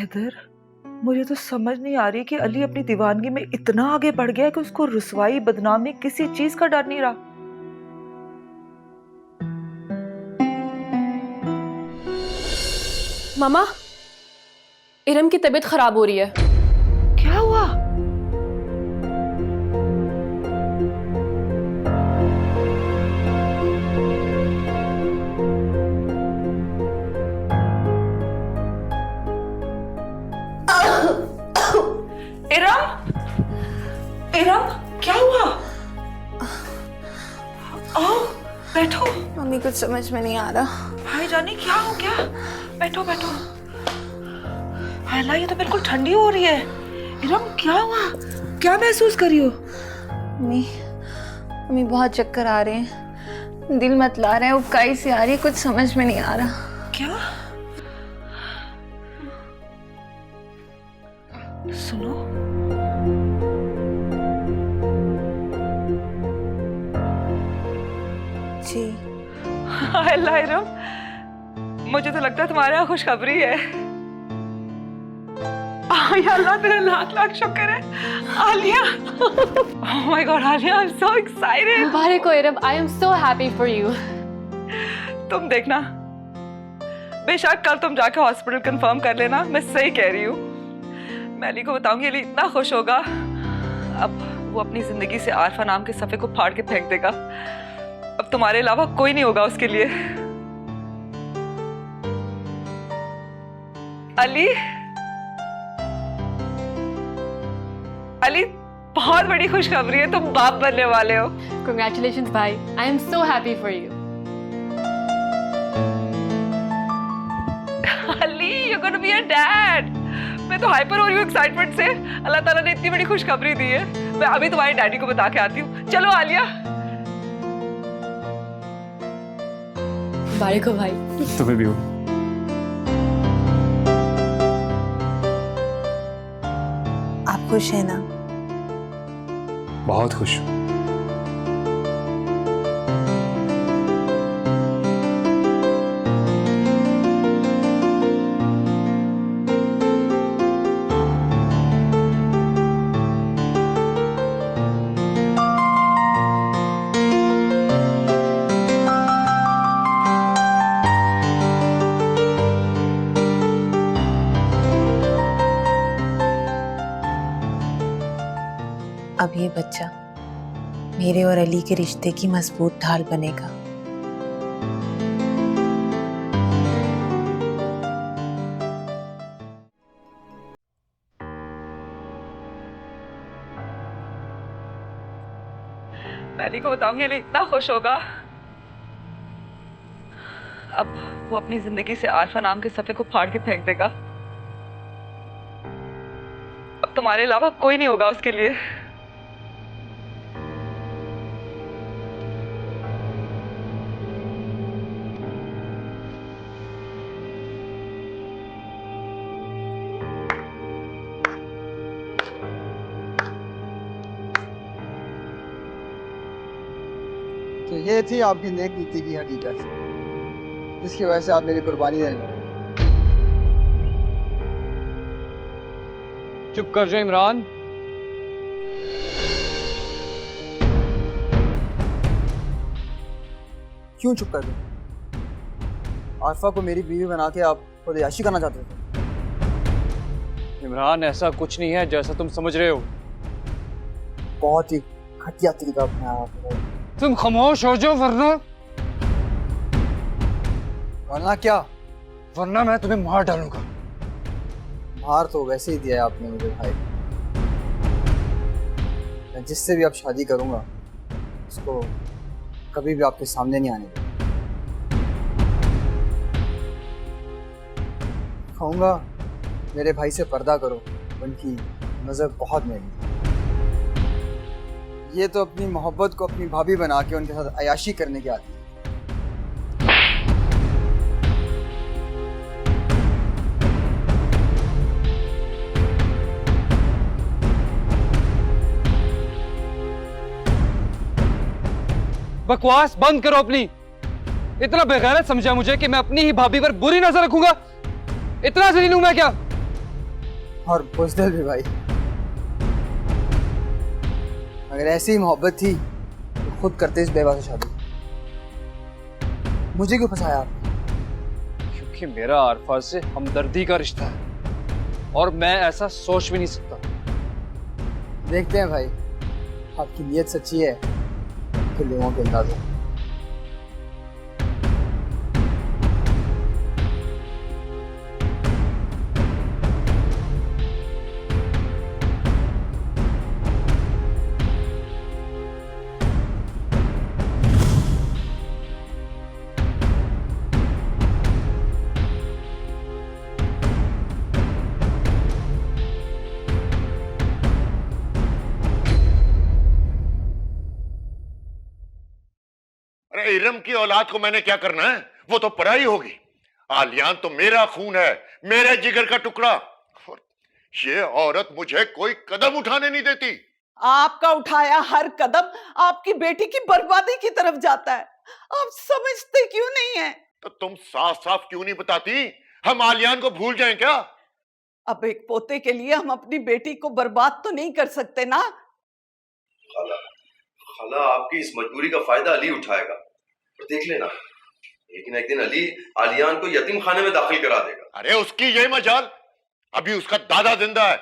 हैदर, मुझे तो समझ नहीं आ रही कि अली अपनी दीवानगी में इतना आगे बढ़ गया है कि उसको रुसवाई बदनामी किसी चीज का डर नहीं रहा। मामा, इरम की तबीयत खराब हो रही है। क्या हुआ? इरम, इरम, क्या हुआ? आओ, बैठो। मम्मी कुछ समझ में नहीं आ रहा। भाई जानी क्या हो गया? बैठो बैठो। हाय, ये तो बिल्कुल ठंडी हो रही है। इरम क्या हुआ? क्या महसूस करी हो? मम्मी मम्मी बहुत चक्कर आ रहे हैं, दिल मतला रहा है, उबकाई सी आ रही है, कुछ समझ में नहीं आ रहा। क्या? सुनो, जी हाय इरम, मुझे तो लगता है तुम्हारे यहाँ खुशखबरी है। या अल्लाह, तेरा लाख लाख शुक्र है। Alia, oh my god Alia, I am so excited. मुबारक हो Iram, I am so happy for you. तुम देखना, बेशक कल तुम जाके हॉस्पिटल कंफर्म कर लेना, मैं सही कह रही हूँ। मैं अली को बताऊंगी, अली इतना खुश होगा। अब वो अपनी जिंदगी से आरफा नाम के सफे को फाड़ के फेंक देगा। अब तुम्हारे अलावा कोई नहीं होगा उसके लिए। अली, अली, बहुत बड़ी खुशखबरी है, तुम बाप बनने वाले हो। Congratulations भाई, आई am so happy for you. Ali, you're gonna be a dad। मैं तो हाइपर हो रही हूँ एक्साइटमेंट से। अल्लाह ताला ने इतनी बड़ी खुशखबरी दी है। मैं अभी तुम्हारे डैडी को बता के आती हूँ। चलो आलिया। मुबारक हो भाई। तुम्हें भी हो। आप खुश हैं ना? बहुत खुश हूँ। अब ये बच्चा मेरे और अली के रिश्ते की मजबूत ढाल बनेगा। मैं अली को बताऊंगी, अली इतना खुश होगा। अब वो अपनी जिंदगी से आरफा नाम के सफे को फाड़ के फेंक देगा। अब तुम्हारे अलावा कोई नहीं होगा उसके लिए। तो ये थी आपकी नेक नीति की हकीकत, जिसकी वजह से आप मेरी कुर्बानी देने लगे। चुप कर जाओ इमरान। क्यों चुप कर दूं? आरफा को मेरी बीवी बना के आप खुद याशी करना चाहते थे। इमरान, ऐसा कुछ नहीं है जैसा तुम समझ रहे हो। बहुत ही घटिया तरीका अपनाया आपने। तुम खामोश हो जाओ वरना क्या? वरना मैं तुम्हें मार डालूंगा। मार तो वैसे ही दिया है आपने मुझे भाई। मैं जिससे भी आप शादी करूंगा उसको कभी भी आपके सामने नहीं आने दूंगा। कहूंगा मेरे भाई से पर्दा करो, उनकी नजर बहुत महंगी। ये तो अपनी मोहब्बत को अपनी भाभी बना के उनके साथ अयाशी करने की आदत है। बकवास बंद करो अपनी। इतना बेगैरत समझा मुझे कि मैं अपनी ही भाभी पर बुरी नजर रखूंगा? इतना जलील हूं मैं क्या? और बुज़दिल भी भाई। अगर ऐसी ही मोहब्बत थी तो खुद करते इस बेवा से शादी। मुझे क्यों फंसाया आपने? क्योंकि मेरा आरफा से हमदर्दी का रिश्ता है और मैं ऐसा सोच भी नहीं सकता। देखते हैं भाई, आपकी नीयत सच्ची है फिर लोगों के अंदाजा। अरे इरम की औलाद को मैंने क्या करना है? वो तो पराई होगी। आलियान तो मेरा खून है, मेरे जिगर का टुकड़ा। और ये औरत मुझे कोई कदम उठाने नहीं देती। आपका उठाया हर कदम आपकी बेटी की बर्बादी की तरफ जाता है। आप समझते क्यों नहीं है? तो तुम साफ साफ क्यों नहीं बताती? हम आलियान को भूल जाएं क्या? अब एक पोते के लिए हम अपनी बेटी को बर्बाद तो नहीं कर सकते ना। खाला, खाला आपकी इस मजबूरी का फायदा अली उठाएगा, और देख लेना एक न एक दिन अली आलियान को यतीम खाने में दाखिल करा देगा। अरे उसकी ये मजाल, अभी उसका दादा जिंदा है।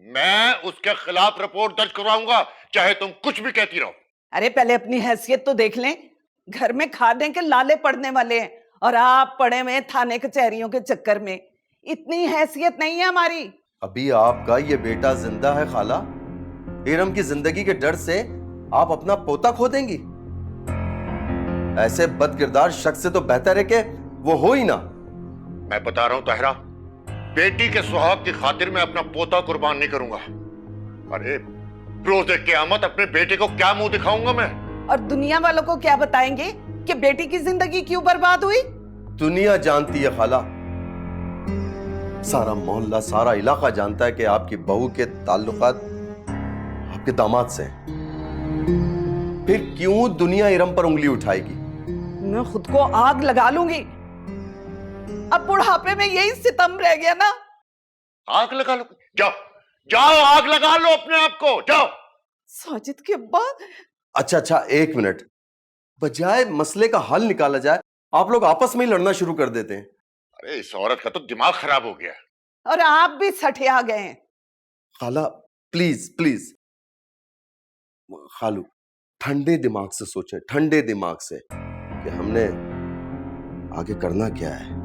मैं उसके खिलाफ रिपोर्ट दर्ज करवाऊंगा, चाहे तुम कुछ भी कहती रहो। अरे पहले अपनी हैसियत तो देख लें। घर में खाने के लाले पड़ने वाले हैं और आप पड़े हुए थाने कचहरियों के चक्कर में। इतनी हैसियत नहीं है हमारी। अभी आपका ये बेटा जिंदा है खाला, इरम की जिंदगी के डर से आप अपना पोता खो देंगी? ऐसे बदकिरदार शख्स से तो बेहतर है कि वो हो ही ना। मैं बता रहा हूं तहरा, बेटी के सुहाग की खातिर मैं अपना पोता कुर्बान नहीं करूंगा। अरे रोज़े क़यामत अपने बेटे को क्या मुंह दिखाऊंगा मैं? और दुनिया वालों को क्या बताएंगे कि बेटी की जिंदगी क्यों बर्बाद हुई? दुनिया जानती है खाला, सारा मोहल्ला सारा इलाका जानता है कि आपकी बहू के ताल्लुकात आपके दामाद से हैं। फिर क्यों दुनिया इरम पर उंगली उठाएगी? मैं खुद को आग लगा लूंगी। अब बुढ़ापे में यही सितम रह गया ना। आग लगा लो, जाओ जाओ आग लगा लो अपने आप को, जाओ। साजिद के बाद अच्छा, एक मिनट, बजाय मसले का हल निकाला जाए आप लोग आपस में ही लड़ना शुरू कर देते हैं। अरे इस औरत का तो दिमाग खराब हो गया। और आप भी सठिया गए हैं। खाला प्लीज प्लीज, खालू ठंडे दिमाग से सोचें, ठंडे दिमाग से कि हमने आगे करना क्या है।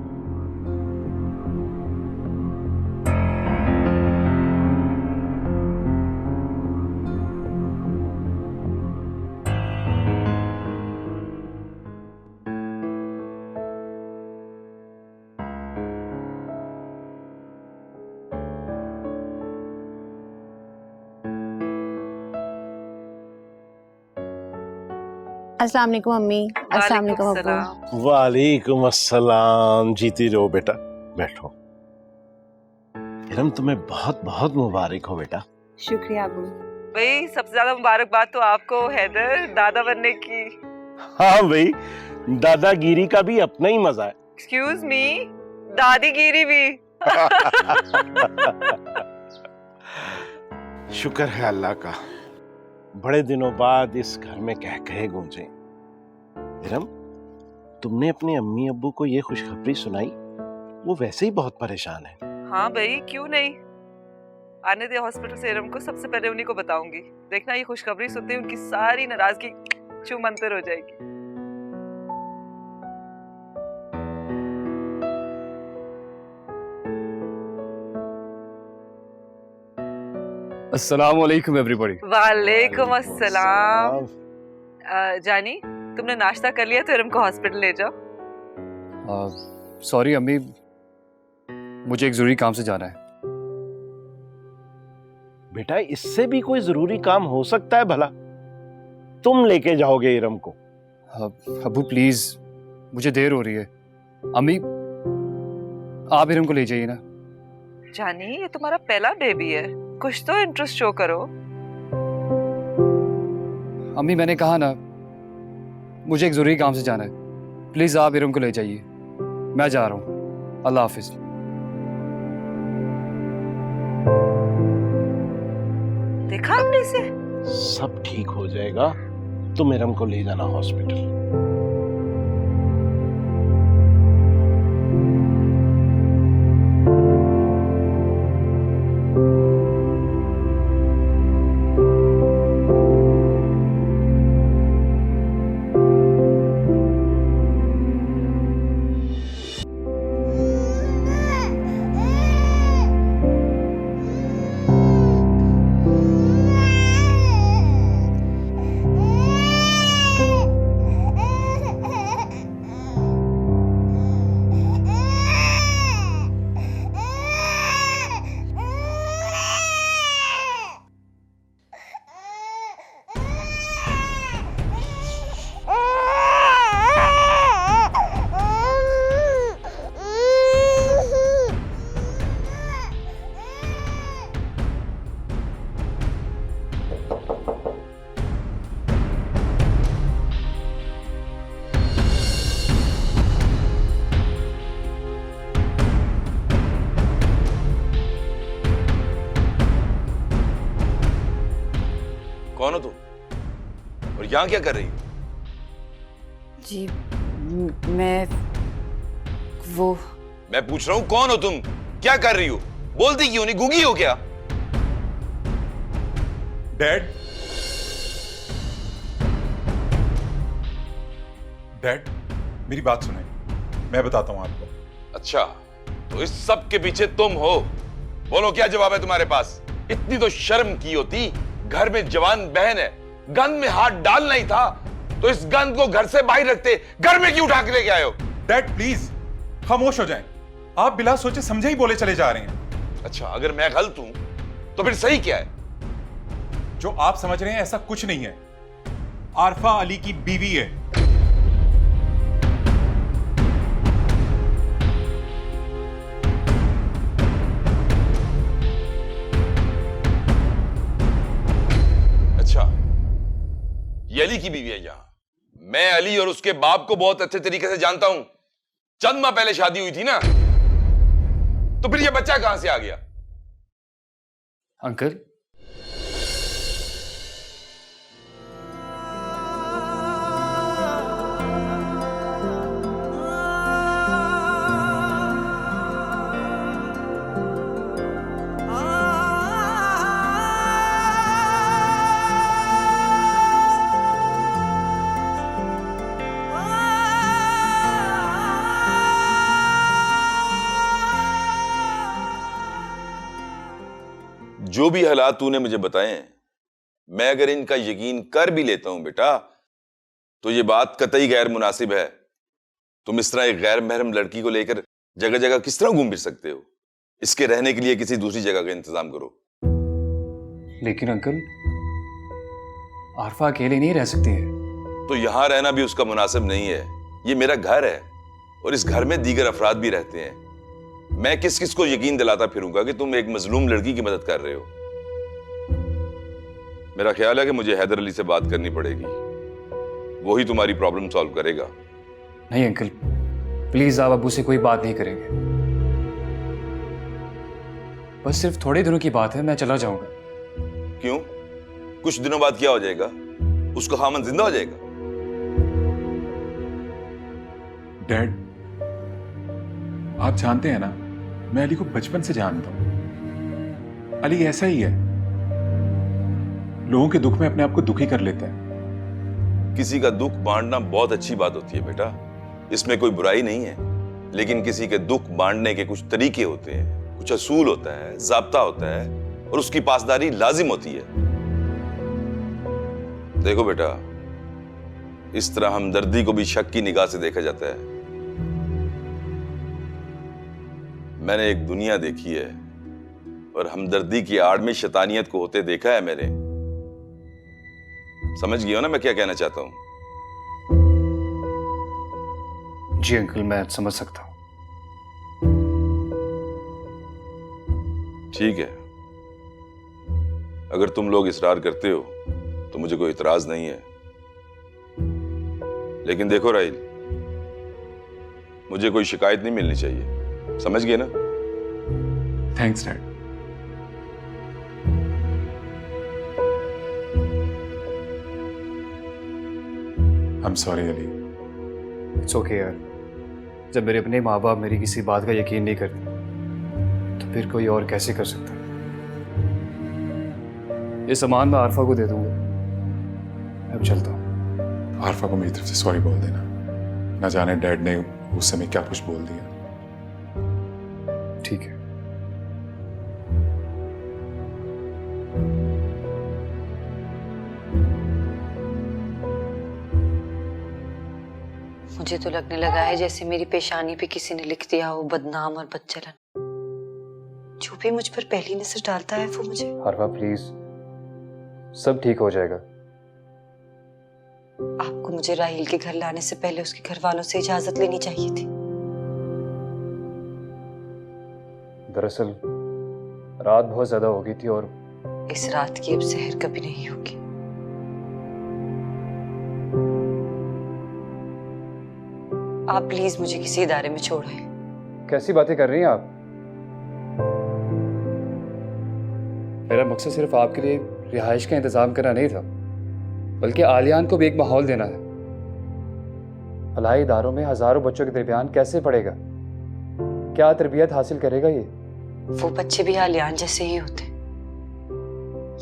अस्सलाम वालेकुम अम्मी। अस्सलाम वालेकुम अब्बू। वालेकुम अस्सलाम। जीती रहो बेटा, बैठो। इरम तुम्हें बहुत बहुत मुबारक हो बेटा। शुक्रिया अब्बू। भाई सबसे ज्यादा मुबारकबाद तो आपको हैदर, दादा बनने की। हाँ भाई, दादागिरी का भी अपना ही मजा है। एक्सक्यूज मी, दादीगिरी भी। शुक्र है अल्लाह का, बड़े दिनों बाद इस घर में कह कहे गूंजे। इरम, तुमने अपने अम्मी अब्बू को ये खुशखबरी सुनाई? वो वैसे ही बहुत परेशान है। हाँ भाई, क्यों नहीं। आने दे हॉस्पिटल से इरम को, सबसे पहले उन्हीं को बताऊंगी। देखना ये खुशखबरी सुनते ही उनकी सारी नाराजगी छूमंतर हो जाएगी। अस्सलाम वालेकुम एवरीबॉडी। वालेकुम अस्सलाम। जानी, तुमने नाश्ता कर लिया तो इरम को हॉस्पिटल ले जाओ। सॉरी अम्मी, मुझे एक जरूरी काम से जाना है। बेटा, इससे भी कोई जरूरी काम हो सकता है भला? तुम लेके जाओगे इरम को? अब्बू प्लीज, मुझे देर हो रही है। अम्मी, आप इरम को ले जाइए ना। जानी, ये तुम्हारा पहला बेबी है, कुछ तो इंटरेस्ट शो करो। अम्मी मैंने कहा ना, मुझे एक जरूरी काम से जाना है। प्लीज आप इरम को ले जाइए, मैं जा रहा हूँ। अल्लाह हाफिज। देखा आपने इसे? सब ठीक हो जाएगा, तुम इरम को ले जाना हॉस्पिटल। कौन हो तुम और यहां क्या कर रही हो? जी मैं पूछ रहा हूं कौन हो तुम, क्या कर रही हो? बोलती क्यों नहीं, गूंगी हो क्या? डैड, डैड मेरी बात सुने, मैं बताता हूं आपको। अच्छा, तो इस सब के पीछे तुम हो? बोलो क्या जवाब है तुम्हारे पास? इतनी तो शर्म की होती, घर में जवान बहन है, गन में हाथ डालना ही था तो इस गन को घर से बाहर रखते, घर में क्यों उठा के लेके आए हो? डैड प्लीज खामोश हो जाएं, आप बिना सोचे समझे ही बोले चले जा रहे हैं। अच्छा, अगर मैं गलत हूं तो फिर सही क्या है? जो आप समझ रहे हैं ऐसा कुछ नहीं है, आरफा अली की बीवी है। अच्छा, ये अली की बीवी है यहां। मैं अली और उसके बाप को बहुत अच्छे तरीके से जानता हूं, चंद माह पहले शादी हुई थी ना, तो फिर ये बच्चा कहां से आ गया? अंकल, जो भी हालात तूने मुझे बताए हैं, मैं अगर इनका यकीन कर भी लेता हूं बेटा, तो ये बात कतई गैर मुनासिब है। तुम इस तरह एक गैर महरम लड़की को लेकर जगह जगह किस तरह घूम फिर सकते हो? इसके रहने के लिए किसी दूसरी जगह का इंतजाम करो। लेकिन अंकल, आरफा अकेले नहीं रह सकती है। तो यहां रहना भी उसका मुनासिब नहीं है। ये मेरा घर है और इस घर में दीगर अफराद भी रहते हैं। मैं किस किस को यकीन दिलाता फिरूंगा कि तुम एक मजलूम लड़की की मदद कर रहे हो? मेरा ख्याल है कि मुझे हैदर अली से बात करनी पड़ेगी, वो ही तुम्हारी प्रॉब्लम सॉल्व करेगा। नहीं अंकल, प्लीज आप अब्बू से कोई बात नहीं करेंगे। बस सिर्फ थोड़े दिनों की बात है, मैं चला जाऊंगा। क्यों? कुछ दिनों बाद क्या हो जाएगा? उसका खामन जिंदा हो जाएगा? डैड, आप जानते हैं ना, मैं अली को बचपन से जानता हूं। अली ऐसा ही है, लोगों के दुख में अपने आप को दुखी कर लेता है। किसी का दुख बांटना बहुत अच्छी बात होती है बेटा, इसमें कोई बुराई नहीं है। लेकिन किसी के दुख बांटने के कुछ तरीके होते हैं, कुछ असूल होता है, ज़ाब्ता होता है और उसकी पासदारी लाजिम होती है। देखो बेटा, इस तरह हमदर्दी को भी शक की निगाह से देखा जाता है। मैंने एक दुनिया देखी है और हमदर्दी की आड़ में शैतानियत को होते देखा है मैंने। समझ गए हो ना मैं क्या कहना चाहता हूं? जी अंकल, मैं समझ सकता हूं। ठीक है, अगर तुम लोग इसरार करते हो तो मुझे कोई इतराज नहीं है। लेकिन देखो राहिल, मुझे कोई शिकायत नहीं मिलनी चाहिए, समझ गए ना? Thanks dad. I'm sorry, Ali. It's okay यार, जब मेरे अपने माँ बाप मेरी किसी बात का यकीन नहीं करते तो फिर कोई और कैसे कर सकता। ये सामान मैं आरफा को दे दूंगा, अब चलता हूँ। आरफा को मेरी तरफ से सॉरी बोल देना, ना जाने डैड ने उस समय क्या कुछ बोल दिया। ठीक है। मुझे तो लगने लगा है जैसे मेरी पेशानी पे किसी ने लिख दिया हो बदनाम और बदचलन। जो भी मुझ पर पहली नजर डालता है वो मुझे। आरफा प्लीज, सब ठीक हो जाएगा। आपको मुझे राहिल के घर लाने से पहले उसके घर वालों से इजाजत लेनी चाहिए थी। दरअसल रात बहुत ज्यादा हो गई थी और इस रात की अब सहर कभी नहीं होगी। आप प्लीज मुझे किसी इदारे में छोड़ें। कैसी बातें कर रही हैं आप? मेरा मकसद सिर्फ आपके लिए रिहाइश का इंतजाम करना नहीं था, बल्कि आलियान को भी एक माहौल देना है। फलाही इदारों में हजारों बच्चों के दरमियान कैसे पढ़ेगा, क्या तरबियत हासिल करेगा ये? वो बच्चे भी आलियान जैसे ही होते,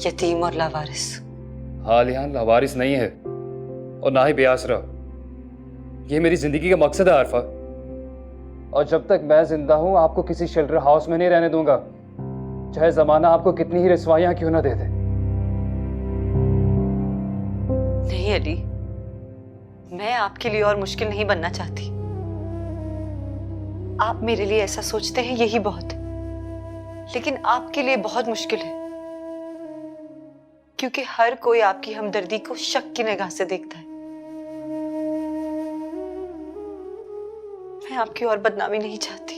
यतीम और लावारिस। आलियान लावारिस नहीं है और ना ही बेआसरा। ये मेरी जिंदगी का मकसद है आरफा, और जब तक मैं जिंदा हूं आपको किसी शेल्टर हाउस में नहीं रहने दूंगा, चाहे जमाना आपको कितनी ही रसवाइयां क्यों ना दे दे। नहीं अली, मैं आपके लिए और मुश्किल नहीं बनना चाहती। आप मेरे लिए ऐसा सोचते हैं यही बहुत है, लेकिन आपके लिए बहुत मुश्किल है, क्योंकि हर कोई आपकी हमदर्दी को शक की निगाह से देखता है। मैं आपकी और बदनामी नहीं चाहती।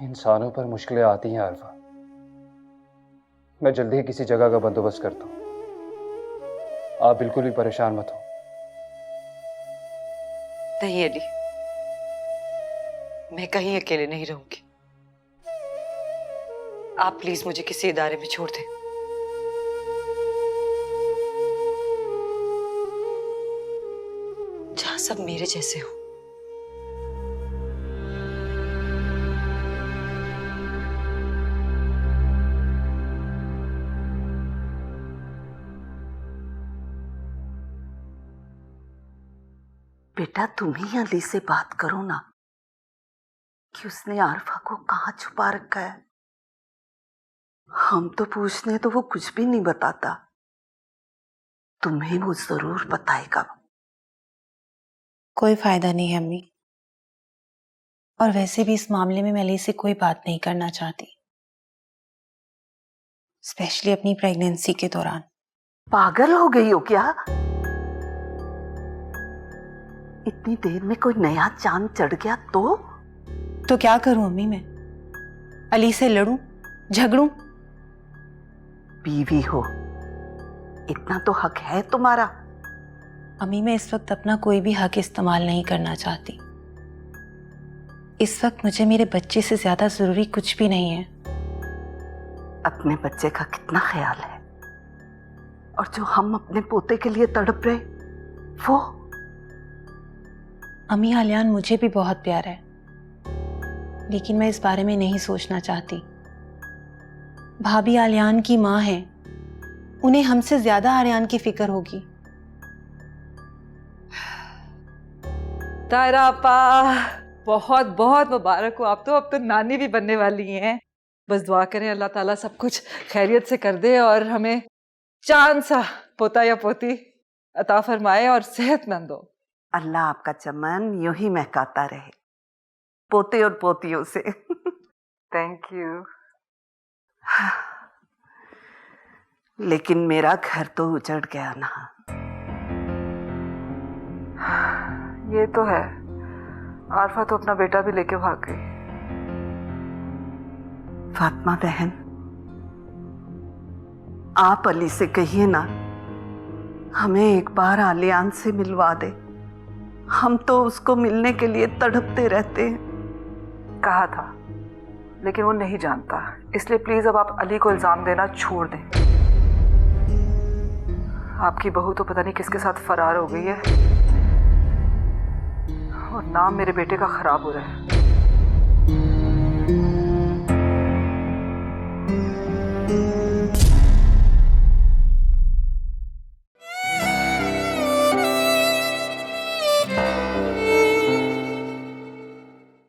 इंसानों पर मुश्किलें आती हैं आरफा, मैं जल्दी ही किसी जगह का बंदोबस्त करता हूं, आप बिल्कुल भी परेशान मत हो। नहीं अली, मैं कहीं अकेले नहीं रहूंगी। आप प्लीज मुझे किसी इदारे में छोड़ दें। जहां सब मेरे जैसे हो। बेटा तुम ही अली से बात करो ना कि उसने आरफा को कहाँ छुपा रखा है। हम तो पूछने तो वो कुछ भी नहीं बताता, तुम्हें वो जरूर बताएगा। कोई फायदा नहीं है अम्मी, और वैसे भी इस मामले में मैं अली से कोई बात नहीं करना चाहती, स्पेशली अपनी प्रेगनेंसी के दौरान। पागल हो गई हो क्या? इतनी देर में कोई नया चांद चढ़ गया तो क्या करूं अम्मी? मैं अली से लड़ूं, झगड़ूं? बीवी हो, इतना तो हक है तुम्हारा। अम्मी मैं इस वक्त अपना कोई भी हक इस्तेमाल नहीं करना चाहती। इस वक्त मुझे मेरे बच्चे से ज्यादा जरूरी कुछ भी नहीं है। अपने बच्चे का कितना ख्याल है, और जो हम अपने पोते के लिए तड़प रहे वो। अम्मी आलियान मुझे भी बहुत प्यारा है, लेकिन मैं इस बारे में नहीं सोचना चाहती। भाभी आलियान की माँ है, उन्हें हमसे ज्यादा आलियान की फिक्र होगी। तायरा आपा, बहुत बहुत मुबारक हो, आप तो अब तो नानी भी बनने वाली हैं। बस दुआ करें अल्लाह ताला सब कुछ खैरियत से कर दे और हमें चांद सा पोता या पोती अता फरमाए और सेहतमंद हो। अल्लाह आपका चमन यूं ही महकाता रहे पोते और पोतियों से। Thank you. लेकिन मेरा घर तो उजड़ गया ना। ये तो है, आरफा तो अपना बेटा भी लेके भाग गई। फातिमा बहन, आप अली से कहिए ना हमें एक बार आलियान से मिलवा दे। हम तो उसको मिलने के लिए तड़पते रहते हैं। कहा था, लेकिन वो नहीं जानता, इसलिए प्लीज अब आप अली को इल्जाम देना छोड़ दें। आपकी बहू तो पता नहीं किसके साथ फरार हो गई है और नाम मेरे बेटे का खराब हो रहा है।